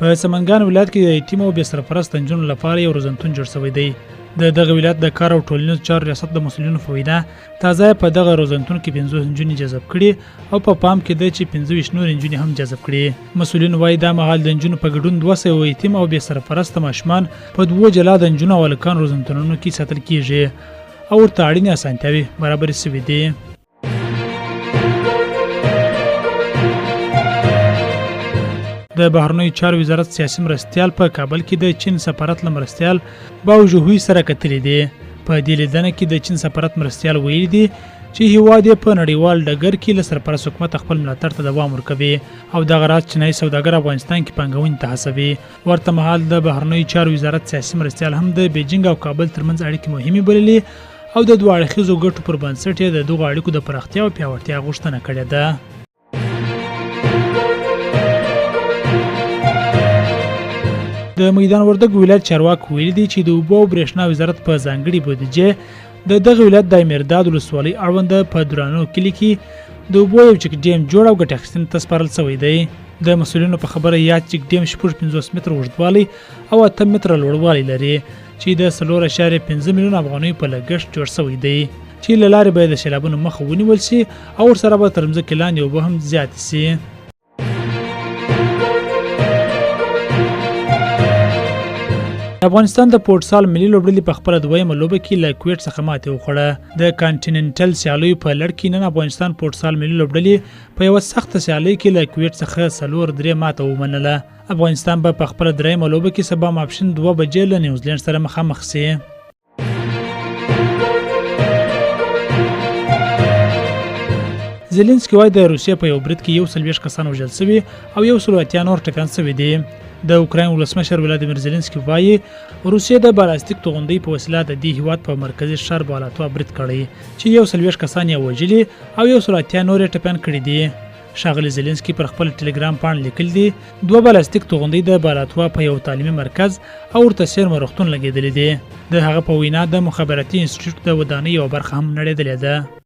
په سمنګان ولایت کې د یتیم او بې سرپرسته نجونو لپاره یو روزنتون جوړ شوی دی. د دغه ولایت د کار او ټولنیزو چارو ریاست د مسؤلینو په وینا تازه په دغه روزنتون کې 50 نجونې جذب کړي او په پام کې ده چې 25 نور نجونې هم جذب کړي. مسؤلین وایي دا مهال د نجونو په ګډون 200 یتیم او بې سرپرسته ماشومان په 2 جلا د نجونو او هلکانو روزنتونونو کې ساتل کیږي او ورته اړینې اسانتیاوې برابرې شوې دي. د بهرنیو چارو وزارت سیاسي مرستیال په کابل کې د چین سفارت مرستیال باو ژوهوی سره کتلې دي. په دې لیدنه کې د چین سفارت مرستیال ویلي دي چې هیواد په نړیوال ډګر کې له سرپرست حکومت خپل ملاتړ ته دوام ورکوي او دغه راز چینایي سوداګر افغانستان کې پانګونې ته هڅوي. ورته مهال د بهرنیو چارو وزارت سیاسي مرستیال هم د بیجینګ او کابل ترمنځ اړیکې مهمې بللې او د دوه اړخیزو ګټو پر بنسټ یې د دغو اړیکو د پراختیا او پیاوړتیا غوښتنه کړې ده. د میدان وردګ ولایت چارواکو ویلي دي چې د اوبو او برېښنا وزارت په ځانګړې بودیجې د دغه ولایت د میرداد ولسوالۍ اړوند په درانو کلي کې د اوبو یو چک ډیم جوړ او ګټه اخیستنې ته سپارل شوی دی. د مسؤلینو په خبره یاد چک ډیم 50 متره اوږدوالی او 8 متره لوړوالی لري چې د 4.5 میلیون افغانیو په لګښت جوړ شوی دی چې له لارې به د سیلابونو مخه ونیول شي او ورسره به تر ځمکې لاندې اوبه هم زیاتې شي. افغانستان د فوټسال ملي لوبډلې په خپله دویمه لوبه کې له کویټ څخه ماتې وخوړه. د کانټیننټل سیالیو په لړ کې نن افغانستان فوټسال ملي لوبډلې په یوه سخته سیالۍ کې له کویټ څخه 4-3 ماته ومنله. افغانستان به په خپله دریمه لوبه کې سبا ماپښین 2 بجې له نیوزیلند سره مخامخ شي. زيلنسکي وایي د روسیې په یو برید کې 140 کسان وژل شوي او 180 نور ټپیان شوي دي. د اوکراین ولسمشر ولادیمیر زيلنسکي وایي روسیې د بالستیک توغندۍ په وسیله د دې هیواد په مرکزي ښار بالاتوا برید کړی چې 140 کسان یې وژلي او 180 نور ټپیان کړي دي. ښاغلي زيلنسکي پر خپل ټلګرام پاڼه لیکل دي 2 بالستیک توغندۍ د بالاتوا په یو تعلیمي مرکز او ورته سیرمه روغتون لګېدلې دي. د هغه په وینا د مخابراتي انسټیټیوټ د ودانۍ یوه برخه هم نړېدلې ده.